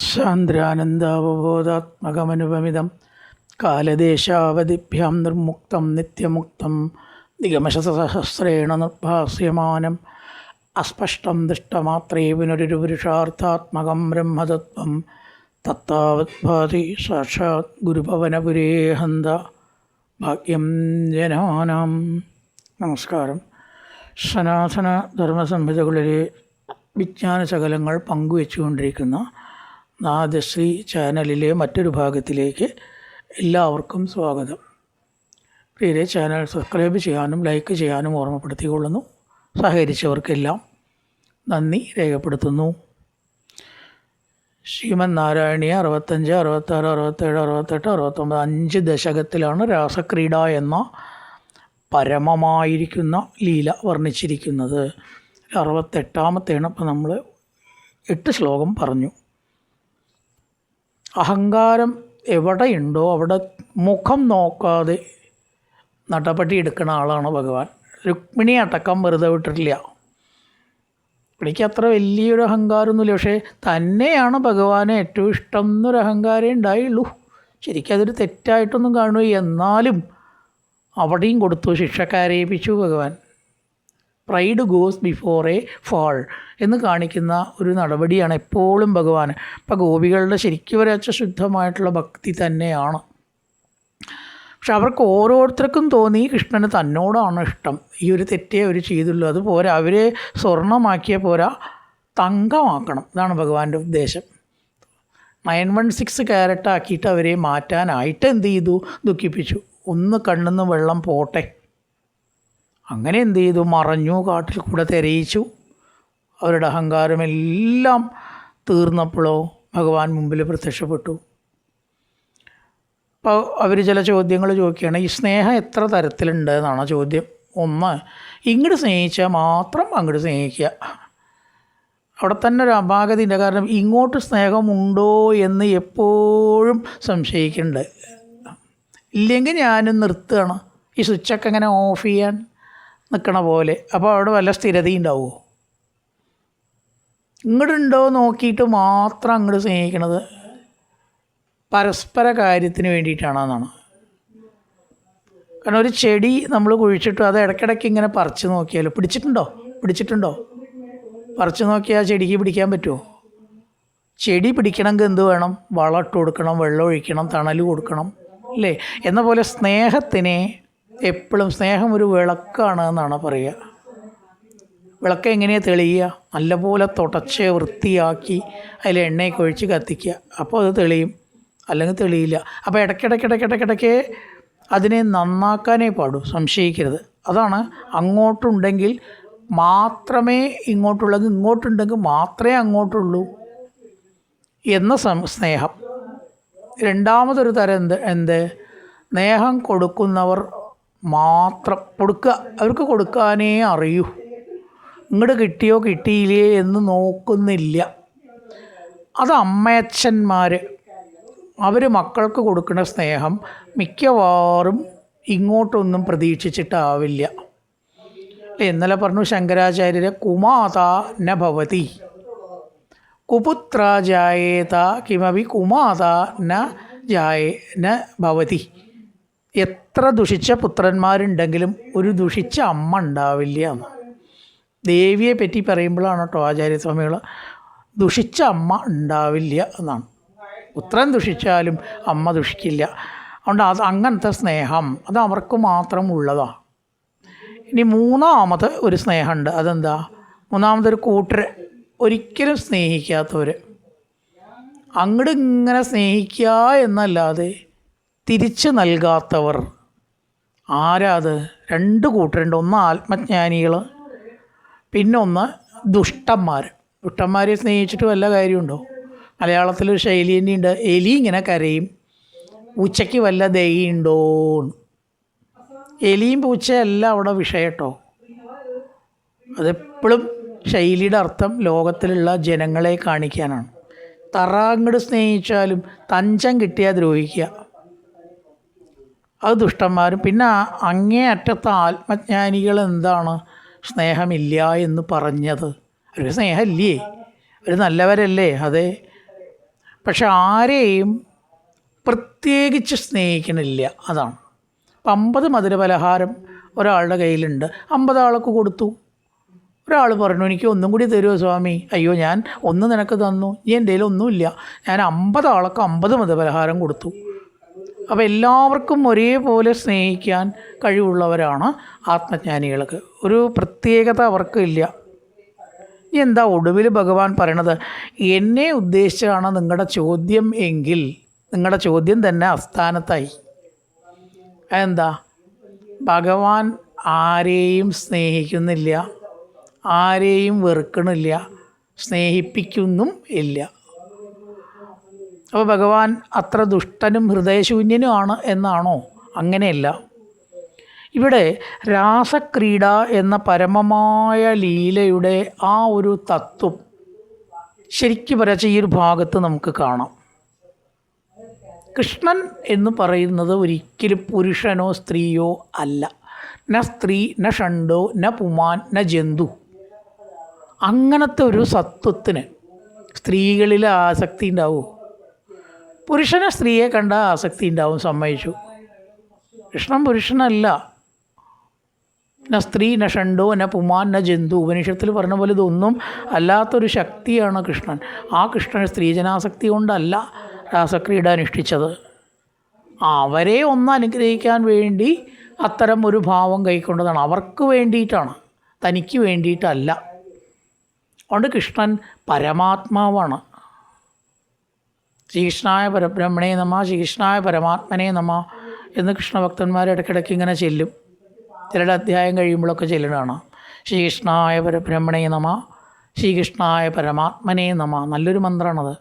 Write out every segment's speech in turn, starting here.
സാന്ദ്രാനന്ദാവബോധാത്മകമനുപമിതം കാലദേശാവധിഭ്യാം നിർമുക്തം നിത്യമുക്തം നിഗമശസഹസ്രേണ നിർഭാസ്യമാനം അസ്പഷ്ടം ദൃഷ്ടമാത്രേ പുനരുപുരുഷാർത്ഥാത്മകം ബ്രഹ്മതത്വം തത്താവത് ഭാതി സാക്ഷാത് ഗുരുഭവനപുരേ ഹന്ത ഭാഗ്യം ജനാനാം. നമസ്കാരം. സനാതന ധർമ്മസംഹിതകളിലെ വിജ്ഞാനശകലങ്ങൾ പങ്കുവെച്ചുകൊണ്ടിരിക്കുന്ന നാദശ്രീ ചാനലിലെ മറ്റൊരു ഭാഗത്തിലേക്ക് എല്ലാവർക്കും സ്വാഗതം. പ്രിയരെ, ചാനൽ സബ്സ്ക്രൈബ് ചെയ്യാനും ലൈക്ക് ചെയ്യാനും ഓർമ്മപ്പെടുത്തിക്കൊള്ളുന്നു. സഹകരിച്ചവർക്കെല്ലാം നന്ദി രേഖപ്പെടുത്തുന്നു. ശ്രീമൻ നാരായണീയ 65, 66, 67, 68, 69 5 ദശകത്തിലാണ് രാസക്രീഡ എന്ന പരമമായിരിക്കുന്ന ലീല വർണ്ണിച്ചിരിക്കുന്നത്. 68ാമത്തെയാണ് ഇപ്പം നമ്മൾ 8 ശ്ലോകം പറഞ്ഞു. അഹങ്കാരം എവിടെയുണ്ടോ അവിടെ മുഖം നോക്കാതെ നടപടി എടുക്കുന്ന ആളാണ് ഭഗവാൻ. രുക്മിണി അടക്കം വെറുതെ വിട്ടിട്ടില്ല. എനിക്ക് അത്ര വലിയൊരു അഹങ്കാരമൊന്നുമില്ല, പക്ഷേ തന്നെയാണ് ഭഗവാനെ ഏറ്റവും ഇഷ്ടം എന്നൊരു അഹങ്കാരമേ ഉണ്ടായുള്ളൂ. ശരിക്കും അതൊരു തെറ്റായിട്ടൊന്നും കാണുക, എന്നാലും അവിടെയും കൊടുത്തു, ശിക്ഷക്കാരേപ്പിച്ചു ഭഗവാൻ. Pride goes before A fall എന്ന് കാണിക്കുന്ന ഒരു നടപടിയാണ് എപ്പോഴും ഭഗവാൻ. ഇപ്പം ഗോപികളുടെ ശരിക്കും വരച്ച ശുദ്ധമായിട്ടുള്ള ഭക്തി തന്നെയാണ്. പക്ഷെ അവർക്ക് ഓരോരുത്തർക്കും തോന്നി കൃഷ്ണന് തന്നോടാണ് ഇഷ്ടം. ഈ ഒരു തെറ്റേ അവർ ചെയ്തുള്ളൂ. അതുപോരാ, അവരെ സ്വർണ്ണമാക്കിയ പോരാ, തങ്കമാക്കണം. ഇതാണ് ഭഗവാന്റെ ഉദ്ദേശം. 916 ക്യാരറ്റാക്കിയിട്ട് അവരെ മാറ്റാനായിട്ട് എന്ത് ചെയ്തു? ദുഃഖിപ്പിച്ചു. ഒന്ന് കണ്ണിന്ന് വെള്ളം പോട്ടെ. അങ്ങനെ എന്ത് ചെയ്തു? മറഞ്ഞു, കാട്ടിൽ കൂടെ തെരയിച്ചു. അവരുടെ അഹങ്കാരമെല്ലാം തീർന്നപ്പോഴോ ഭഗവാൻ മുമ്പിൽ പ്രത്യക്ഷപ്പെട്ടു. അപ്പോൾ അവർ ചില ചോദ്യങ്ങൾ ചോദിക്കുകയാണ്. ഈ സ്നേഹം എത്ര തരത്തിലുണ്ട് എന്നാണ് ചോദ്യം. ഒന്ന്, ഇങ്ങോട്ട് സ്നേഹിച്ചാൽ മാത്രം അങ്ങോട്ട് സ്നേഹിക്കുക. അവിടെ തന്നെ ഒരു അപാകതയുണ്ട്. കാരണം ഇങ്ങോട്ട് സ്നേഹമുണ്ടോ എന്ന് എപ്പോഴും സംശയിക്കുന്നുണ്ട്. ഇല്ലെങ്കിൽ ഞാനും നിർത്തുകയാണ്, ഈ സ്വിച്ചൊക്കെ ഇങ്ങനെ ഓഫ് ചെയ്യാൻ നിൽക്കണ പോലെ. അപ്പോൾ അവിടെ വല്ല സ്ഥിരതയും ഉണ്ടാവുമോ? ഇങ്ങോട്ടുണ്ടോ നോക്കിയിട്ട് മാത്രം അങ്ങോട്ട് സ്നേഹിക്കണത് പരസ്പര കാര്യത്തിന് വേണ്ടിയിട്ടാണെന്നാണ്. കാരണം ഒരു ചെടി നമ്മൾ കുഴിച്ചിട്ട് അത് ഇടയ്ക്കിടയ്ക്ക് ഇങ്ങനെ പറിച്ച് നോക്കിയാലോ, പിടിച്ചിട്ടുണ്ടോ പറിച്ച് നോക്കിയാൽ ചെടിക്ക് പിടിക്കാൻ പറ്റുമോ? ചെടി പിടിക്കണമെങ്കിൽ എന്ത് വേണം? വളം ഇട്ട് കൊടുക്കണം, വെള്ളം ഒഴിക്കണം, തണൽ കൊടുക്കണം, അല്ലേ? എന്ന പോലെ സ്നേഹത്തിനെ എപ്പോഴും സ്നേഹം ഒരു വിളക്കാണ് എന്നാണ് പറയുക. വിളക്ക് എങ്ങനെയാണ് തെളിയുക? നല്ലപോലെ തുടച്ച് വൃത്തിയാക്കി അതിൽ എണ്ണയൊക്കെ ഒഴിച്ച് കത്തിക്കുക. അപ്പോൾ അത് തെളിയും, അല്ലെങ്കിൽ തെളിയില്ല. അപ്പോൾ ഇടയ്ക്കിടയ്ക്ക് അതിനെ നന്നാക്കാനേ പാടൂ, സംശയിക്കരുത്. അതാണ് അങ്ങോട്ടുണ്ടെങ്കിൽ മാത്രമേ ഇങ്ങോട്ടുള്ളത്, ഇങ്ങോട്ടുണ്ടെങ്കിൽ മാത്രമേ അങ്ങോട്ടുള്ളൂ എന്ന സ്നേഹം. രണ്ടാമതൊരു തരം എന്ത്? സ്നേഹം കൊടുക്കുന്നവർ മാത്രം കൊടുക്കുക. അവർക്ക് കൊടുക്കാനേ അറിയൂ. ഇങ്ങോട്ട് കിട്ടിയോ കിട്ടിയില്ലേ എന്ന് നോക്കുന്നില്ല. അത് അമ്മയച്ഛന്മാർ, അവർ മക്കൾക്ക് കൊടുക്കുന്ന സ്നേഹം മിക്കവാറും ഇങ്ങോട്ടൊന്നും പ്രതീക്ഷിച്ചിട്ടാവില്ല. ഇന്നലെ പറഞ്ഞു ശങ്കരാചാര്യരെ, കുമാത ന ഭവതി കുപുത്ര ജായേത കിമപി കുമാത ന ഭവതി. എത്ര ദുഷിച്ച പുത്രന്മാരുണ്ടെങ്കിലും ഒരു ദുഷിച്ച അമ്മ ഉണ്ടാവില്ല എന്ന്. ദേവിയെ പറ്റി പറയുമ്പോഴാണ് കേട്ടോ ആചാര്യസ്വാമികൾ, ദുഷിച്ച അമ്മ ഉണ്ടാവില്ല എന്നാണ്. പുത്രൻ ദുഷിച്ചാലും അമ്മ ദുഷിക്കില്ല. അതുകൊണ്ട് അങ്ങനത്തെ സ്നേഹം അത് അവർക്ക് മാത്രം ഉള്ളതാണ്. ഇനി മൂന്നാമത് ഒരു സ്നേഹമുണ്ട്. അതെന്താ? മൂന്നാമതൊരു കൂട്ടർ, ഒരിക്കലും സ്നേഹിക്കാത്തവർ. അങ്ങോട്ട് ഇങ്ങനെ സ്നേഹിക്കുക എന്നല്ലാതെ തിരിച്ച് നൽകാത്തവർ. ആരാത്? 2 കൂട്ടരുണ്ട്. ഒന്ന് ആത്മജ്ഞാനികൾ, പിന്നൊന്ന് ദുഷ്ടന്മാർ. ദുഷ്ടന്മാരെ സ്നേഹിച്ചിട്ട് വല്ല കാര്യമുണ്ടോ? മലയാളത്തിലൊരു ശൈലി തന്നെയുണ്ട്, എലി ഇങ്ങനെ കരയും, പൂച്ചയ്ക്ക് വല്ല ദയുണ്ടോന്ന്. എലിയും പൂച്ചയല്ല അവിടെ വിഷയം കേട്ടോ. അതെപ്പോഴും ശൈലിയുടെ അർത്ഥം ലോകത്തിലുള്ള ജനങ്ങളെ കാണിക്കാനാണ്. അങ്ങോട്ട് സ്നേഹിച്ചാലും തഞ്ചം കിട്ടിയാൽ ദ്രോഹിക്കുക, അത് ദുഷ്ടന്മാരും. പിന്നെ അങ്ങേ അറ്റത്തെ ആത്മജ്ഞാനികൾ എന്താണ് സ്നേഹമില്ല എന്ന് പറഞ്ഞത്? ഒരു സ്നേഹമില്ലേ? അവർ നല്ലവരല്ലേ? അതെ. പക്ഷെ ആരെയും പ്രത്യേകിച്ച് സ്നേഹിക്കണില്ല. അതാണ്. ഇപ്പം 50 മധുരപലഹാരം ഒരാളുടെ കയ്യിലുണ്ട്, 50 ആൾക്ക് കൊടുത്തു. ഒരാൾ പറഞ്ഞു എനിക്ക് ഒന്നും കൂടി തരുമോ സ്വാമി? അയ്യോ, ഞാൻ ഒന്ന് നിനക്ക് തന്നു, നീ എൻ്റെ കയ്യിൽ ഒന്നുമില്ല, ഞാൻ 50 ആൾക്ക് 50 മധുരപലഹാരം കൊടുത്തു. അപ്പോൾ എല്ലാവർക്കും ഒരേപോലെ സ്നേഹിക്കാൻ കഴിവുള്ളവരാണ് ആത്മജ്ഞാനികൾക്ക്. ഒരു പ്രത്യേകത അവർക്കില്ല. എന്താ ഒടുവിൽ ഭഗവാൻ പറയണത്? എന്നെ ഉദ്ദേശിച്ചാണ് നിങ്ങളുടെ ചോദ്യം എങ്കിൽ നിങ്ങളുടെ ചോദ്യം തന്നെ അസ്ഥാനത്തായി. എന്താ? ഭഗവാൻ ആരെയും സ്നേഹിക്കുന്നില്ല, ആരെയും വെറുക്കണില്ല, സ്നേഹിപ്പിക്കുന്നും ഇല്ല. അപ്പോൾ ഭഗവാൻ അത്ര ദുഷ്ടനും ഹൃദയശൂന്യനുമാണ് എന്നാണോ? അങ്ങനെയല്ല. ഇവിടെ രാസക്രീഡ എന്ന പരമമായ ലീലയുടെ ആ ഒരു തത്വം ശരിക്കും വരച്ച ഈ ഒരു ഭാഗത്ത് നമുക്ക് കാണാം. കൃഷ്ണൻ എന്ന് പറയുന്നത് ഒരിക്കലും പുരുഷനോ സ്ത്രീയോ അല്ല. ന സ്ത്രീ, ന ഷണ്ടോ, ന പുമാൻ, ന ജന്തു. അങ്ങനത്തെ ഒരു സത്വത്തിന് സ്ത്രീകളിൽ ആസക്തി ഉണ്ടാവും. പുരുഷനെ സ്ത്രീയെ കണ്ട ആസക്തി ഉണ്ടാവും, സമ്മതിച്ചു. കൃഷ്ണൻ പുരുഷനല്ല. ന സ്ത്രീ, ന ഷണ്ടോ, ന പുമാൻ, ന ജന്തു. ഉപനിഷത്തിൽ പറഞ്ഞ പോലെ ഇതൊന്നും അല്ലാത്തൊരു ശക്തിയാണ് കൃഷ്ണൻ. ആ കൃഷ്ണൻ സ്ത്രീജനാസക്തി കൊണ്ടല്ല രാസക്രീഡ അനുഷ്ഠിച്ചത്. അവരെ ഒന്ന് അനുഗ്രഹിക്കാൻ വേണ്ടി അത്തരം ഒരു ഭാവം കൈക്കൊണ്ടതാണ്. അവർക്ക് വേണ്ടിയിട്ടാണ്, തനിക്ക് വേണ്ടിയിട്ടല്ല. അതുകൊണ്ട് കൃഷ്ണൻ പരമാത്മാവാണ്. ശ്രീകൃഷ്ണായ പരബ്രഹ്മണേ നമ, ശ്രീകൃഷ്ണായ പരമാത്മനേ നമ എന്ന് കൃഷ്ണഭക്തന്മാർ ഇടയ്ക്കിടയ്ക്ക് ഇങ്ങനെ ചെല്ലും. ചിലരുടെ അധ്യായം കഴിയുമ്പോഴൊക്കെ ചെല്ലണതാണ്. ശ്രീകൃഷ്ണായ പരബ്രഹ്മണേ നമ, ശ്രീകൃഷ്ണായ പരമാത്മനേ നമ. നല്ലൊരു മന്ത്രമാണത്.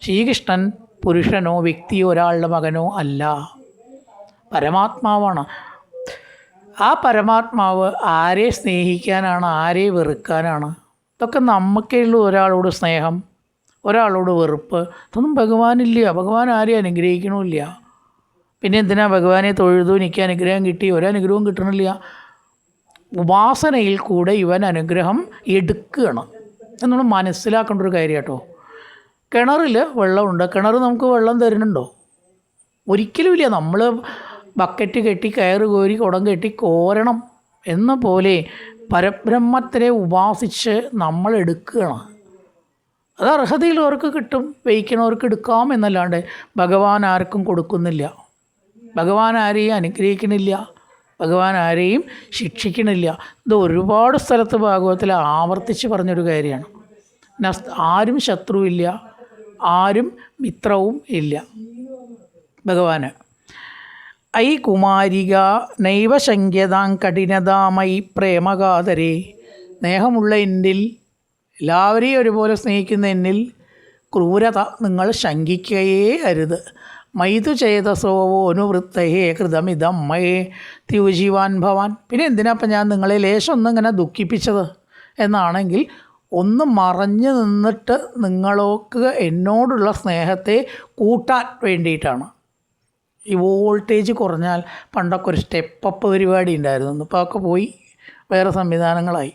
ശ്രീകൃഷ്ണൻ പുരുഷനോ വ്യക്തിയോ ഒരാളുടെ മകനോ അല്ല, പരമാത്മാവാണ്. ആ പരമാത്മാവ് ആരെ സ്നേഹിക്കാനാണ്, ആരെ വെറുക്കാനാണ്? ഇതൊക്കെ നമുക്കുള്ള ഒരാളോട് സ്നേഹം, ഒരാളോട് വെറുപ്പ്, ഇതൊന്നും ഭഗവാനില്ല. ഭഗവാൻ ആരെയും അനുഗ്രഹിക്കണമില്ല. പിന്നെ എന്തിനാ ഭഗവാനെ തൊഴുതു എനിക്ക് അനുഗ്രഹം കിട്ടി? ഒരനുഗ്രഹവും കിട്ടണില്ല. ഉപാസനയിൽ കൂടെ ഇവൻ അനുഗ്രഹം എടുക്കുകയാണ് നമ്മൾ മനസ്സിലാക്കേണ്ട ഒരു കാര്യം കേട്ടോ. കിണറിൽ വെള്ളമുണ്ട്, കിണർ നമുക്ക് വെള്ളം തരുന്നുണ്ടോ? ഒരിക്കലുമില്ല. നമ്മൾ ബക്കറ്റ് കെട്ടി കയറ് കോരി കുടം കെട്ടി കോരണം എന്ന പോലെ പരബ്രഹ്മത്തിനെ ഉപാസിച്ച് നമ്മൾ എടുക്കുകയാണ്. അത് അർഹതയുള്ളവർക്ക് കിട്ടും, വഹിക്കണവർക്ക് എടുക്കാം എന്നല്ലാണ്ട് ഭഗവാൻ ആർക്കും കൊടുക്കുന്നില്ല. ഭഗവാൻ ആരെയും അനുഗ്രഹിക്കണില്ല, ഭഗവാൻ ആരെയും ശിക്ഷിക്കണില്ല. ഇത് ഒരുപാട് സ്ഥലത്ത് ഭാഗവത്തിൽ ആവർത്തിച്ച് പറഞ്ഞൊരു കാര്യമാണ്. ആരും ശത്രുവില്ല, ആരും മിത്രവും ഇല്ല ഭഗവാന്. ഐ കുമാരിക നൈവ ശങ്ക്യതാം കഠിനതാമയി പ്രേമകാതരേ. സ്നേഹമുള്ള എന്നിൽ, എല്ലാവരെയും ഒരുപോലെ സ്നേഹിക്കുന്ന എന്നിൽ ക്രൂരത നിങ്ങൾ ശങ്കിക്കുകയേ അരുത്. മൈതു ചേതസോവോ അനുവൃത്തയേ കൃതമിതം മയേ ത്യുജീവാൻ ഭവാൻ. പിന്നെ എന്തിനാപ്പം ഞാൻ നിങ്ങളെ ലേശം ഒന്നും ഇങ്ങനെ ദുഃഖിപ്പിച്ചത് എന്നാണെങ്കിൽ, ഒന്ന് മറഞ്ഞു നിന്നിട്ട് നിങ്ങൾക്ക് എന്നോടുള്ള സ്നേഹത്തെ കൂട്ടാൻ വേണ്ടിയിട്ടാണ്. ഈ വോൾട്ടേജ് കുറഞ്ഞാൽ പണ്ടൊക്കെ ഒരു സ്റ്റെപ്പപ്പ് പരിപാടി ഉണ്ടായിരുന്നു, ഇപ്പോൾ ഒക്കെ പോയി, വേറെ സംവിധാനങ്ങളായി.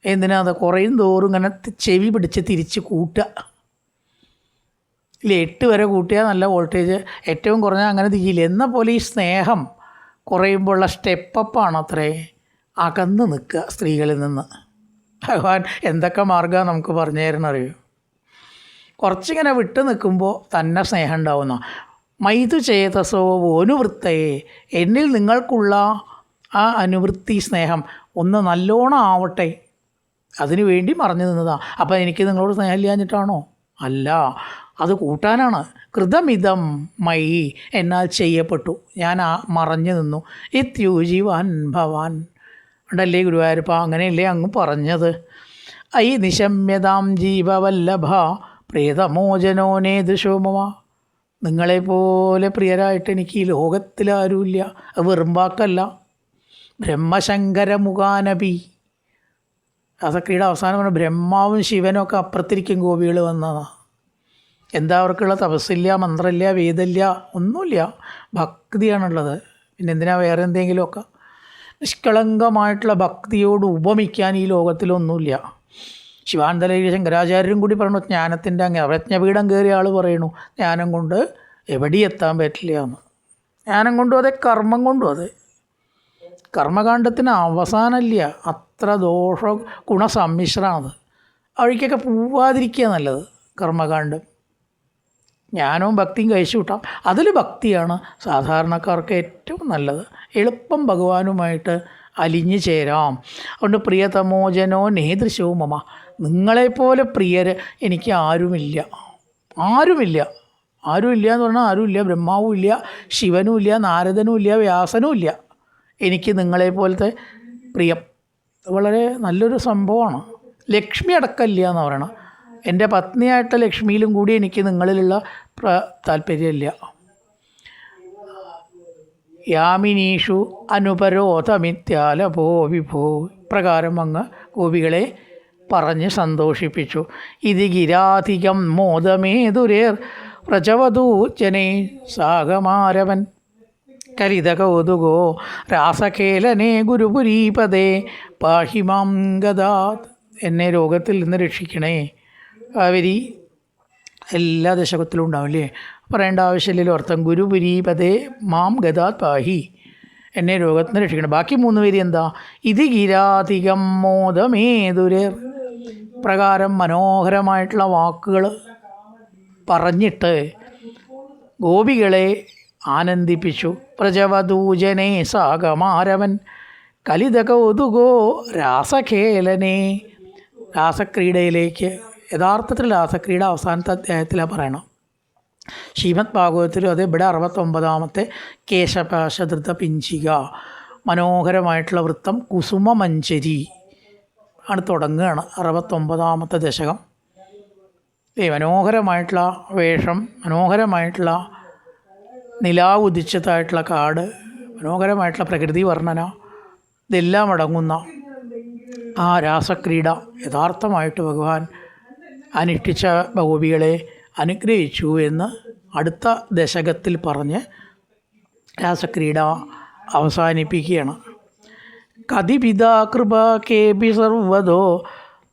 എന്തിനാ അത് കുറയും തോറും ഇങ്ങനെ ചെവി പിടിച്ച് തിരിച്ച് കൂട്ടുക. ഇല്ല 8 വരെ കൂട്ടിയാൽ നല്ല വോൾട്ടേജ്, ഏറ്റവും കുറഞ്ഞാൽ അങ്ങനെ തിരിയില്ല. എന്ന പോലെ ഈ സ്നേഹം കുറയുമ്പോഴുള്ള സ്റ്റെപ്പപ്പാണ് അത്രേ അകന്ന് നിൽക്കുക സ്ത്രീകളിൽ നിന്ന്. ഭഗവാൻ എന്തൊക്കെ മാർഗ്ഗമാണ് നമുക്ക് പറഞ്ഞു തരണറിയോ? കുറച്ചിങ്ങനെ വിട്ട് നിൽക്കുമ്പോൾ തന്നെ സ്നേഹം ഉണ്ടാവുന്ന. മൈതു ചേതസോ അനുവൃത്തയെ, എന്നിൽ നിങ്ങൾക്കുള്ള ആ അനുവൃത്തി സ്നേഹം ഒന്ന് നല്ലോണം ആവട്ടെ, അതിനു വേണ്ടി മറഞ്ഞു നിന്നതാണ്. അപ്പം എനിക്ക് നിങ്ങളോട് സ്നേഹം ഇല്ലാഞ്ഞിട്ടാണോ? അല്ല, അത് കൂട്ടാനാണ്. കൃതമിതം മയി, എന്നാൽ ചെയ്യപ്പെട്ടു, ഞാൻ മറഞ്ഞു നിന്നു. ഇത്യൂജീവാൻ ഭവാൻ. ഉണ്ടല്ലേ ഗുരുവായൂരപ്പ, അങ്ങനെയല്ലേ അങ്ങ് പറഞ്ഞത്? ഐ നിശമ്യതാം ജീവവല്ലഭ പ്രേതമോചനോ നേതൃശോമ. നിങ്ങളെപ്പോലെ പ്രിയരായിട്ട് എനിക്ക് ഈ ലോകത്തിലാരുമില്ല. അത് വെറും വാക്കല്ല. ബ്രഹ്മശങ്കരമുഖാനപി. രാസക്രീഡ അവസാനം പറഞ്ഞ ബ്രഹ്മാവും ശിവനും ഒക്കെ അപ്പുറത്തിരിക്കും ഗോപികൾ വന്നതാണ്. എന്താ അവർക്കുള്ള? തപസ്സില്ല, മന്ത്രമില്ല, വേദമില്ല, ഒന്നുമില്ല, ഭക്തിയാണുള്ളത്. പിന്നെ എന്തിനാ വേറെ എന്തെങ്കിലുമൊക്കെ? നിഷ്കളങ്കമായിട്ടുള്ള ഭക്തിയോട് ഉപമിക്കാൻ ഈ ലോകത്തിലൊന്നുമില്ല. ശിവാനന്ദലഗിരി ശങ്കരാചാര്യരും കൂടി പറയണു ജ്ഞാനത്തിൻ്റെ അങ്ങ് പ്രജ്ഞപീഠം കയറിയ ആൾ പറയണു ജ്ഞാനം കൊണ്ട് എവിടെയും എത്താൻ പറ്റില്ല എന്ന്. ജ്ഞാനം കൊണ്ടും അതെ, കർമ്മം കൊണ്ടും അതെ. കർമ്മകാണ്ഡത്തിന് അവസാനമില്ല, അത്ര ദോഷ ഗുണസമ്മിശ്രമാണത്. വഴിക്കൊക്കെ പോവാതിരിക്കുക നല്ലത്. കർമ്മകാണ്ഡം ജ്ഞാനവും ഭക്തിയും കഴിച്ചു കൂട്ടാം. അതിൽ ഭക്തിയാണ് സാധാരണക്കാർക്ക് ഏറ്റവും നല്ലത്. എളുപ്പം ഭഗവാനുമായിട്ട് അലിഞ്ഞു ചേരാം. അതുകൊണ്ട് പ്രിയതമോജനോ നേതൃശവും മമ, നിങ്ങളെപ്പോലെ പ്രിയർ എനിക്ക് ആരുമില്ല. ആരുമില്ല എന്ന് പറഞ്ഞാൽ ആരുമില്ല. ബ്രഹ്മാവും ഇല്ല, ശിവനും ഇല്ല, നാരദനും ഇല്ല, വ്യാസനും ഇല്ല. എനിക്ക് നിങ്ങളെപ്പോലത്തെ പ്രിയം. വളരെ നല്ലൊരു സംഭവമാണ്. ലക്ഷ്മി അടക്കമില്ല എന്ന് പറയണം. എൻ്റെ പത്നിയായിട്ട ലക്ഷ്മിയിലും കൂടി എനിക്ക് നിങ്ങളിലുള്ള താല്പര്യമില്ല. യാമിനീഷു അനുപരോധമിത്യാലഭോ വിഭോ, പ്രകാരം അങ്ങ് ഗോപികളെ പറഞ്ഞ് സന്തോഷിപ്പിച്ചു. ഇത് ഗിരാധികം മോദമേതുരേർ പ്രചവതൂ ജനേ സാഗമാരവൻ കലിതകൗതുകോ രാസഖേലനേ ഗുരുപുരീപദേ പാഹിമാം ഗദാത്, എന്നെ രോഗത്തിൽ നിന്ന് രക്ഷിക്കണേ. കാവേരി എല്ലാ ദശകത്തിലും ഉണ്ടാവില്ലേ, പറയേണ്ട ആവശ്യമില്ലല്ലോ. അർത്ഥം ഗുരുപുരീപദേ മാം ഗദാത് പാഹി, എന്നെ രോഗത്തിൽ നിന്ന് രക്ഷിക്കണം. ബാക്കി 3 പേര് എന്താ? ഇത് ഗിരാധികം മോദമേതുരേർ, പ്രകാരം മനോഹരമായിട്ടുള്ള വാക്കുകൾ പറഞ്ഞിട്ട് ഗോപികളെ ആനന്ദിപ്പിച്ചു. പ്രജവദൂജനേ സാഗമാരവൻ കലിതകൗതുകോ രാസഖേലനേ, രാസക്രീഡയിലേക്ക്. യഥാർത്ഥത്തിൽ രാസക്രീഡ അവസാനത്തെ അധ്യായത്തിലാണ് പറയണം. ശ്രീമദ് ഭാഗവതത്തിലും അത് ഇവിടെ 69ാമത്തെ കേശപാശധൃത പിഞ്ചിക, മനോഹരമായിട്ടുള്ള വൃത്തം കുസുമമഞ്ജരി ആണ് തുടങ്ങുകയാണ്. 69ാമത്തെ ദശകം. മനോഹരമായിട്ടുള്ള വേഷം, മനോഹരമായിട്ടുള്ള നിലാവ് ഉദിച്ചതായിട്ടുള്ള കാട്, മനോഹരമായിട്ടുള്ള പ്രകൃതി വർണ്ണന, ഇതെല്ലാം അടങ്ങുന്ന ആ രാസക്രീഡ യഥാർത്ഥമായിട്ട് ഭഗവാൻ അനുഷ്ഠിച്ച ഗോപികളെ അനുഗ്രഹിച്ചു എന്ന് അടുത്ത ദശകത്തിൽ പറഞ്ഞ് രാസക്രീഡ അവസാനിപ്പിക്കുകയാണ്. കതിപിതാ കൃപ കേപി സർവദോ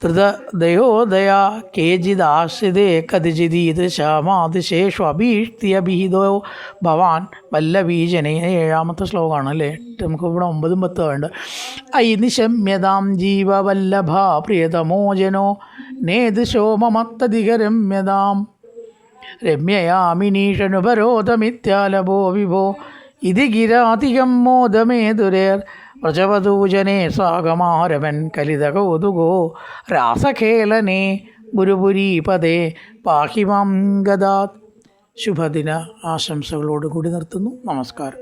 ധൃതദയോദയ കേചിദാശ്രിതേ കതിചിദീദൃശാമാതിശേഷു അഭീഷ്ടിയഭിഹിതോ ഭവാൻ വല്ലഭീജനേ. 7ാമത്തെ ശ്ലോകമാണ് അല്ലേ. നമുക്ക് ഇവിടെ 9ഉം 10ഉം വേണ്ട. ഐ നിശമ്യതാം ജീവവല്ലഭ പ്രിയതമോജനോ നേദൃശോ മമത്തധികരമ്യതാം രമ്യയാമിനീഷനുപരോധമിത്യാലഭോ വിഭോ ഇത് ഗിരാധികം മോദമേതുരേർ പ്രജവദൂജനേ സാഗമാരവൻ കലിതകൗതുകോ രാസഖേലനേ ഗുരുപുരീപദേ പാഹിമാം ഗദാത്. ശുഭദിന ആശംസകളോടുകൂടി നിർത്തുന്നു. നമസ്കാരം.